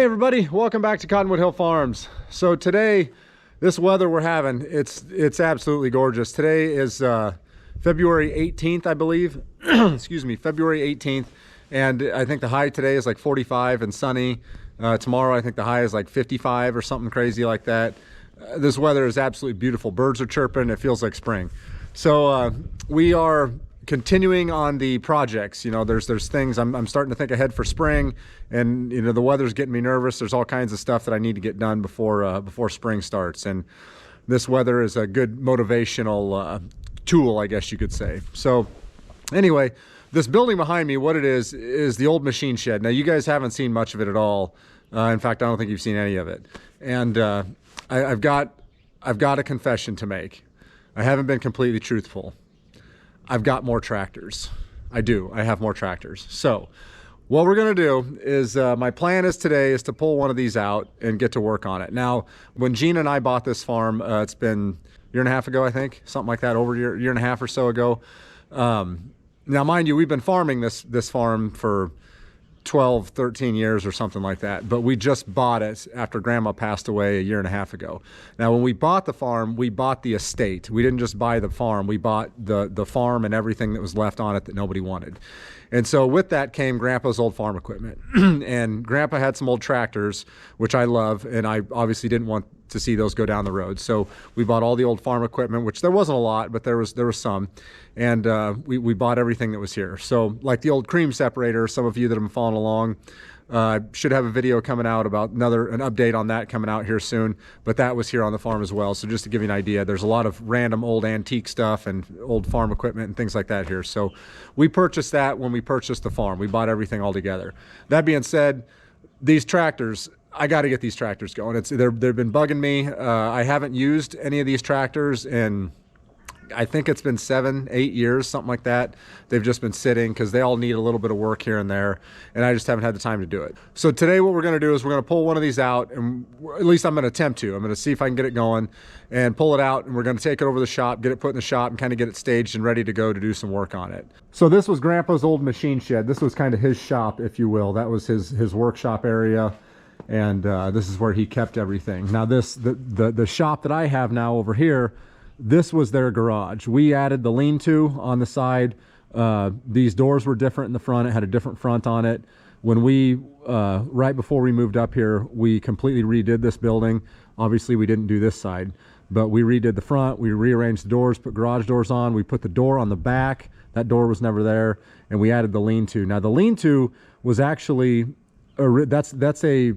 Hey everybody, welcome back to Cottonwood Hill Farms. So today, this weather we're having, it's absolutely gorgeous. Today is February 18th, I believe. Excuse me, February 18th. And I think the high today is like 45 and sunny. Tomorrow I think the high is like 55 or something crazy like that. This weather is absolutely beautiful. Birds are chirping, it feels like spring. So we are continuing on the projects. You know, there's things I'm starting to think ahead for spring, and you know, the weather's getting me nervous. There's all kinds of stuff that I need to get done before spring starts, and this weather is a good motivational tool, I guess you could say. So anyway, this building behind me, what it is the old machine shed. Now you guys haven't seen much of it at all. In fact, I don't think you've seen any of it. And I've got a confession to make. I haven't been completely truthful. I've got more tractors. I do. I have more tractors. So what we're going to do is my plan is today is to pull one of these out and get to work on it. Now, when Gina and I bought this farm, it's been a year and a half ago, I think, something like that, over a year and a half or so ago. Now, mind you, we've been farming this farm for 12, 13 years or something like that, but we just bought it after Grandma passed away a year and a half ago. Now, when we bought the farm, we bought the estate. We didn't just buy the farm, we bought the farm and everything that was left on it that nobody wanted. And so with that came Grandpa's old farm equipment. And Grandpa had some old tractors, which I love, and I obviously didn't want to see those go down the road. So we bought all the old farm equipment, which there wasn't a lot, but there was some. And we bought everything that was here. So like the old cream separator, some of you that have been following along, should have a video coming out about an update on that coming out here soon, but that was here on the farm as well. So just to give you an idea, there's a lot of random old antique stuff and old farm equipment and things like that here. So we purchased that when we purchased the farm. We bought everything all together. That being said, these tractors, I got to get these tractors going. They've been bugging me. I haven't used any of these tractors in, I think it's been 7, 8 years, something like that. They've just been sitting because they all need a little bit of work here and there, and I just haven't had the time to do it. So today what we're going to do is we're going to pull one of these out, and at least I'm going to attempt to. I'm going to see if I can get it going and pull it out, and we're going to take it over to the shop, get it put in the shop, and kind of get it staged and ready to go to do some work on it. So this was Grandpa's old machine shed. This was kind of his shop, if you will. That was his workshop area. And this is where he kept everything. Now the shop that I have now over here, this was their garage. We added the lean-to on the side. These doors were different in the front. It had a different front on it. When we, right before we moved up here, we completely redid this building. Obviously we didn't do this side, but we redid the front. We rearranged the doors, put garage doors on. We put the door on the back. That door was never there. And we added the lean-to. Now the lean-to was actually, that's a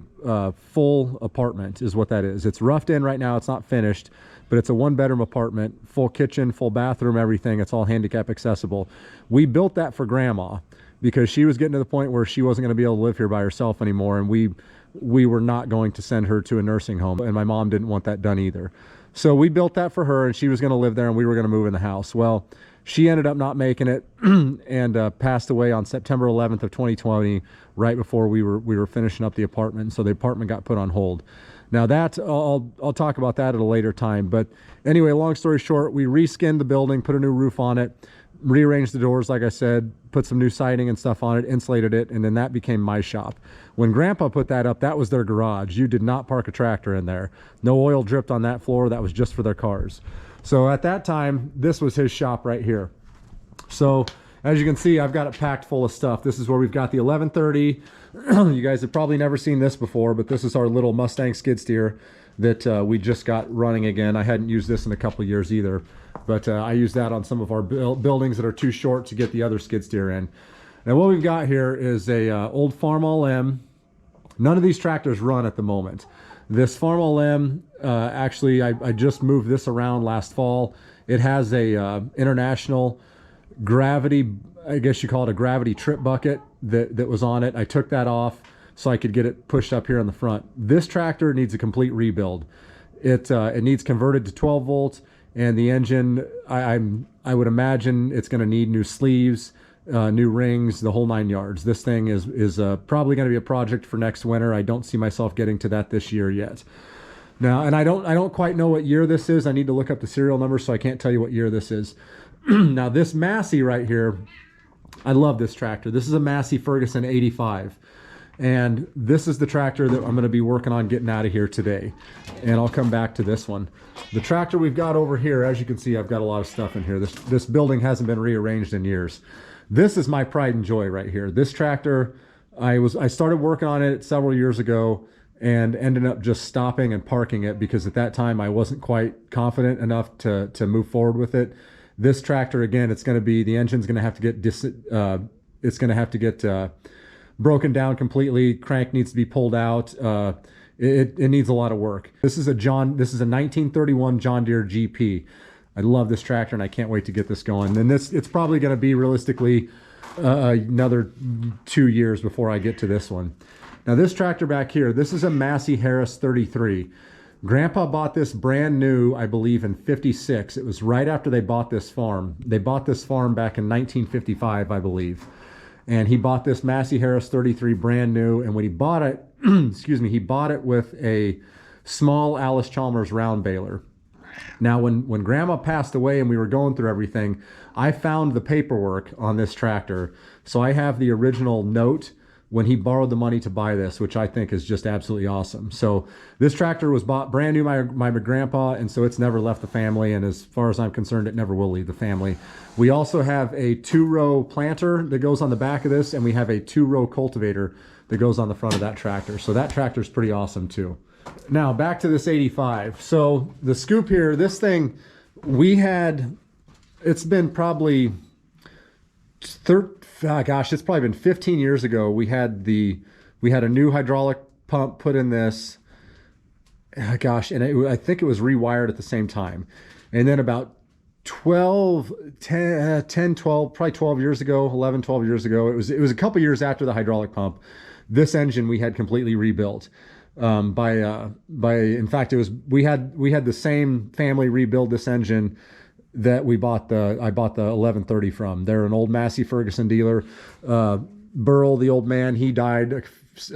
full apartment is what that is. It's roughed in right now. It's not finished, but it's a 1-bedroom apartment, full kitchen, full bathroom, everything. It's all handicap accessible. We built that for Grandma because she was getting to the point where she wasn't going to be able to live here by herself anymore, and we were not going to send her to a nursing home, and my mom didn't want that done either. So we built that for her, and she was going to live there, and we were going to move in the house. Well, she ended up not making it and passed away on September 11th of 2020, right before we were finishing up the apartment. So the apartment got put on hold. Now that I'll talk about that at a later time. But anyway, long story short, we reskinned the building, put a new roof on it, rearranged the doors, like I said, put some new siding and stuff on it, insulated it, and then that became my shop. When Grandpa put that up, that was their garage. You did not park a tractor in there. No oil dripped on that floor. That was just for their cars. So at that time, this was his shop right here. So as you can see, I've got it packed full of stuff. This is where we've got the 1130. You guys have probably never seen this before, but this is our little Mustang skid steer that we just got running again. I hadn't used this in a couple of years either, but I use that on some of our buildings that are too short to get the other skid steer in. Now what we've got here is a old Farm LM. None of these tractors run at the moment. This Farm LM, actually, I just moved this around last fall. It has a international gravity, I guess you call it a gravity trip bucket that was on it. I took that off so I could get it pushed up here in the front. This tractor needs a complete rebuild. It needs converted to 12 volts, and the engine, I would imagine it's going to need new sleeves, new rings, the whole 9 yards. This thing is probably going to be a project for next winter. I don't see myself getting to that this year yet. Now, and I don't quite know what year this is. I need to look up the serial number, so I can't tell you what year this is. Now this Massey right here, I love this tractor. This is a Massey Ferguson 85. And this is the tractor that I'm going to be working on getting out of here today. And I'll come back to this one. The tractor we've got over here, as you can see, I've got a lot of stuff in here. This building hasn't been rearranged in years. This is my pride and joy right here. This tractor, I started working on it several years ago and ended up just stopping and parking it because at that time I wasn't quite confident enough to move forward with it. This tractor, again, the engine's going to have to get broken down completely. Crank needs to be pulled out. It needs a lot of work. This is a 1931 John Deere GP. I love this tractor and I can't wait to get this going. And it's probably going to be realistically another 2 years before I get to this one. Now this tractor back here, this is a Massey Harris 33. Grandpa bought this brand new, I believe in 56. It was right after they bought this farm. They bought this farm back in 1955, I believe. And he bought this Massey Harris 33 brand new. And when he bought it, excuse me, he bought it with a small Alice Chalmers round baler. Now, when Grandma passed away and we were going through everything, I found the paperwork on this tractor. So I have the original note when he borrowed the money to buy this, which I think is just absolutely awesome. So this tractor was bought brand new by my grandpa, and so it's never left the family. And as far as I'm concerned, it never will leave the family. We also have a 2-row planter that goes on the back of this, and we have a 2-row cultivator that goes on the front of that tractor. So that tractor is pretty awesome too. Now back to this 85. So the scoop here, this thing, it's been probably it's probably been 15 years ago. We had a new hydraulic pump put in this. And I think it was rewired at the same time. And then about 12 years ago, 11, 12 years ago, it was a couple years after the hydraulic pump. This engine we had completely rebuilt. In fact, we had the same family rebuild this engine that I bought the 1130 from. They're an old Massey Ferguson dealer. Burl, the old man, he died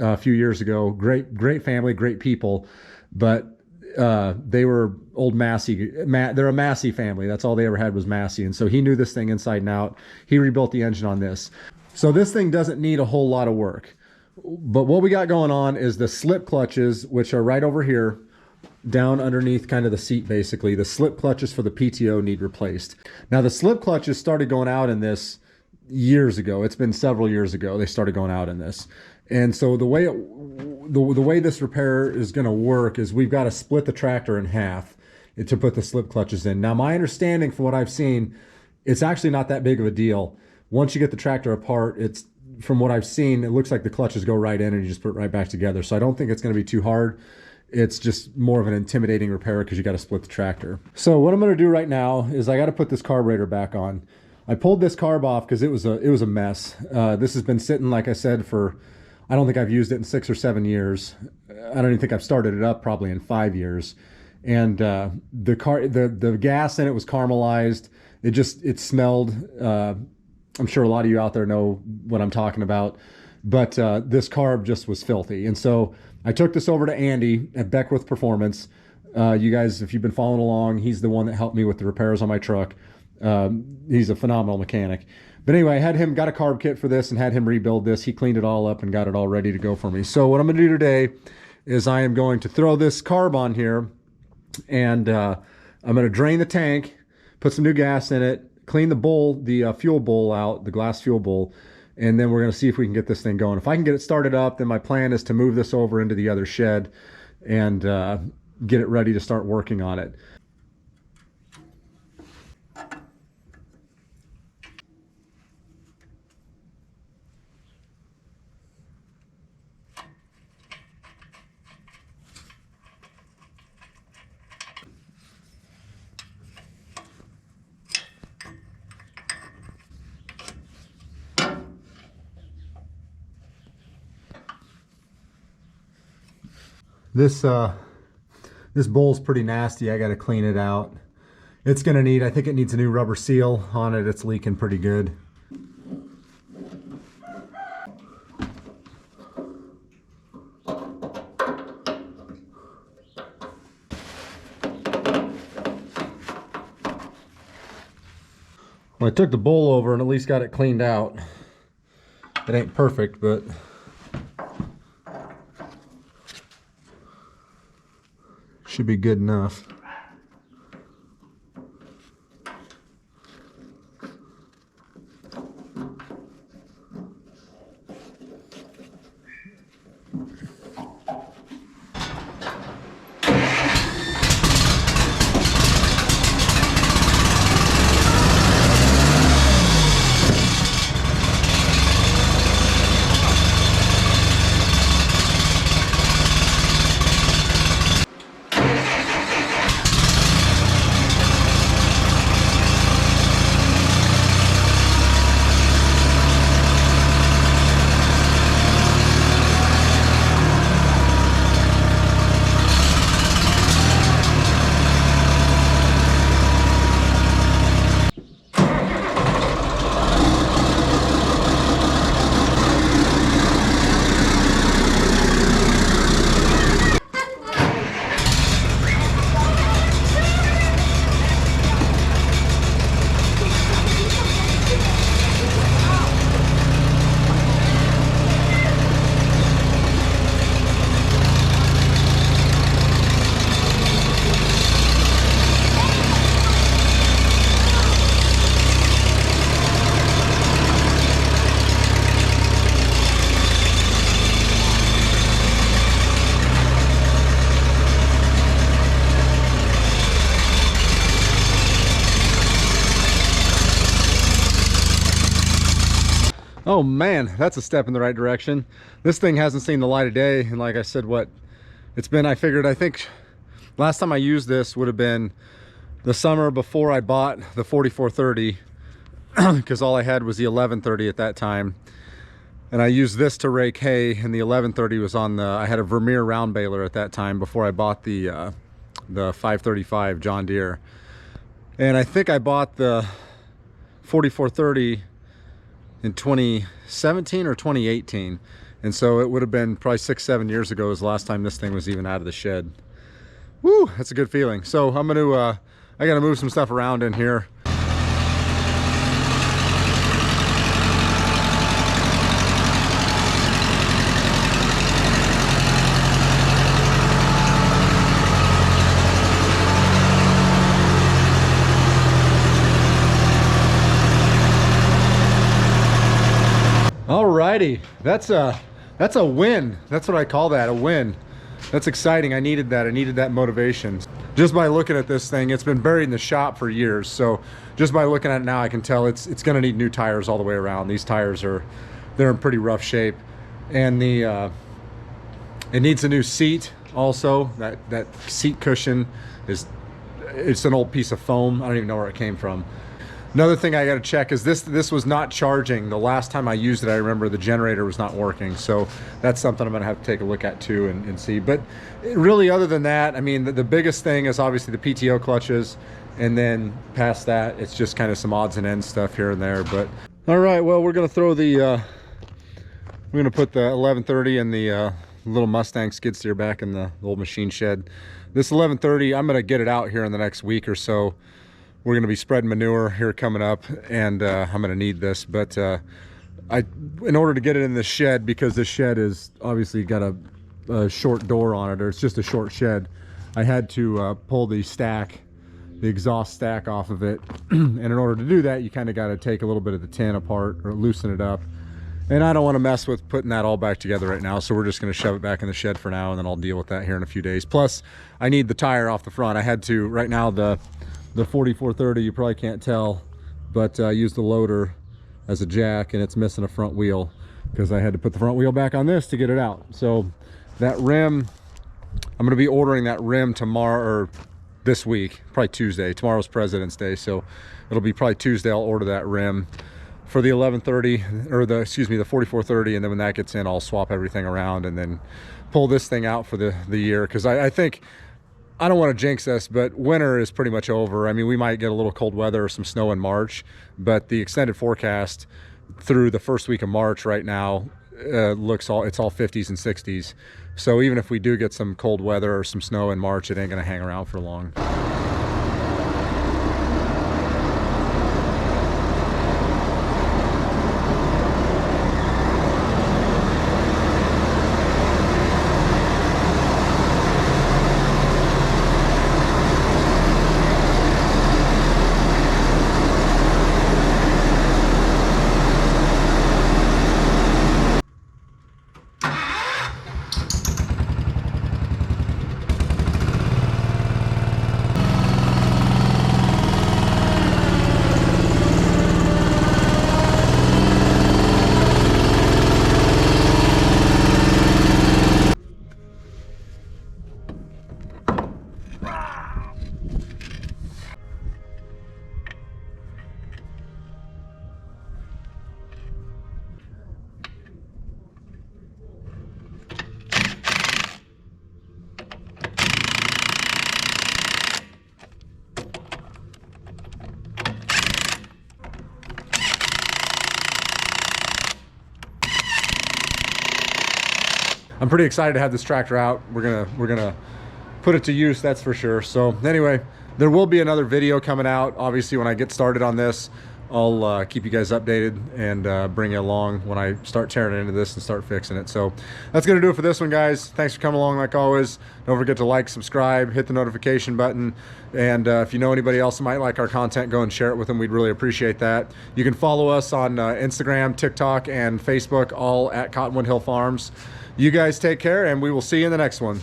a few years ago. Great family, great people, but they were old Massey. They're a Massey family. That's all they ever had was Massey, and so he knew this thing inside and out. He rebuilt the engine on this. So this thing doesn't need a whole lot of work. But what we got going on is the slip clutches, which are right over here, down underneath kind of the seat basically. The slip clutches for the PTO need replaced. Now the slip clutches started going out in this years ago. It's been several years ago they started going out in this. And so the way this repair is going to work is we've got to split the tractor in half to put the slip clutches in. Now my understanding from what I've seen, it's actually not that big of a deal. Once you get the tractor apart, from what I've seen, it looks like the clutches go right in and you just put it right back together. So I don't think it's going to be too hard. It's just more of an intimidating repair because you got to split the tractor. So what I'm going to do right now is I got to put this carburetor back on. I pulled this carb off because it was a mess. This has been sitting, like I said, I don't think I've used it in 6 or 7 years. I don't even think I've started it up probably in 5 years. And the gas in it was caramelized. It smelled. I'm sure a lot of you out there know what I'm talking about, but this carb just was filthy. And so I took this over to Andy at Beckwith Performance. You guys, if you've been following along, he's the one that helped me with the repairs on my truck. He's a phenomenal mechanic. But anyway, I got a carb kit for this and had him rebuild this. He cleaned it all up and got it all ready to go for me. So what I'm going to do today is I am going to throw this carb on here and I'm going to drain the tank, put some new gas in it, clean the bowl, the fuel bowl out, the glass fuel bowl, and then we're going to see if we can get this thing going. If I can get it started up, then my plan is to move this over into the other shed and get it ready to start working on it. This bowl's pretty nasty. I got to clean it out. I think it needs a new rubber seal on it. It's leaking pretty good. Well, I took the bowl over and at least got it cleaned out. It ain't perfect, but should be good enough. Oh man, that's a step in the right direction. This thing hasn't seen the light of day, and like I said, what it's been, I think last time I used this would have been the summer before I bought the 4430, because all I had was the 1130 at that time, and I used this to rake hay, and the 1130 was on the, I had a Vermeer round baler at that time before I bought the 535 John Deere. And I think I bought the 4430 in 2017 or 2018, and so it would have been probably 6-7 years ago was the last time this thing was even out of the shed. Woo, that's a good feeling. So I'm gonna I gotta move some stuff around in here. Alrighty, that's a win. That's what I call that, a win. That's exciting. I needed that motivation. Just by looking at this thing, it's been buried in the shop for years, so just by looking at it now I can tell it's gonna need new tires all the way around. These tires they're in pretty rough shape, and it needs a new seat also. That seat cushion it's an old piece of foam. I don't even know where it came from. Another thing I got to check is this was not charging. The last time I used it, I remember the generator was not working. So that's something I'm going to have to take a look at too and see. But really, other than that, I mean, the biggest thing is obviously the PTO clutches. And then past that, it's just kind of some odds and ends stuff here and there. But all right, well, we're going to throw we're going to put the 1130 and the little Mustang skid steer back in the old machine shed. This 1130, I'm going to get it out here in the next week or so. We're going to be spreading manure here coming up, and I'm going to need this. But in order to get it in the shed, because this shed is obviously got a short door on it, or it's just a short shed, I had to pull the exhaust stack off of it. And in order to do that, you kind of got to take a little bit of the tin apart or loosen it up. And I don't want to mess with putting that all back together right now, so we're just going to shove it back in the shed for now, and then I'll deal with that here in a few days. Plus, I need the tire off the front. I had to, right now, the 4430, you probably can't tell, but I used the loader as a jack, and it's missing a front wheel because I had to put the front wheel back on this to get it out. So that rim, I'm going to be ordering that rim tomorrow, or this week, probably Tuesday. Tomorrow's President's Day, so it'll be probably Tuesday I'll order that rim for the 1130, or the 4430, and then when that gets in, I'll swap everything around and then pull this thing out for the year, because I think, I don't want to jinx us, but winter is pretty much over. I mean, we might get a little cold weather or some snow in March, but the extended forecast through the first week of March right now it's all 50s and 60s. So even if we do get some cold weather or some snow in March, it ain't going to hang around for long. I'm pretty excited to have this tractor out. We're gonna put it to use, that's for sure. So anyway, there will be another video coming out. Obviously, when I get started on this, I'll keep you guys updated and bring you along when I start tearing into this and start fixing it. So that's gonna do it for this one, guys. Thanks for coming along like always. Don't forget to like, subscribe, hit the notification button, and if you know anybody else who might like our content, go and share it with them. We'd really appreciate that. You can follow us on Instagram, TikTok, and Facebook, all at Cottonwood Hill Farms. You guys take care, and we will see you in the next one.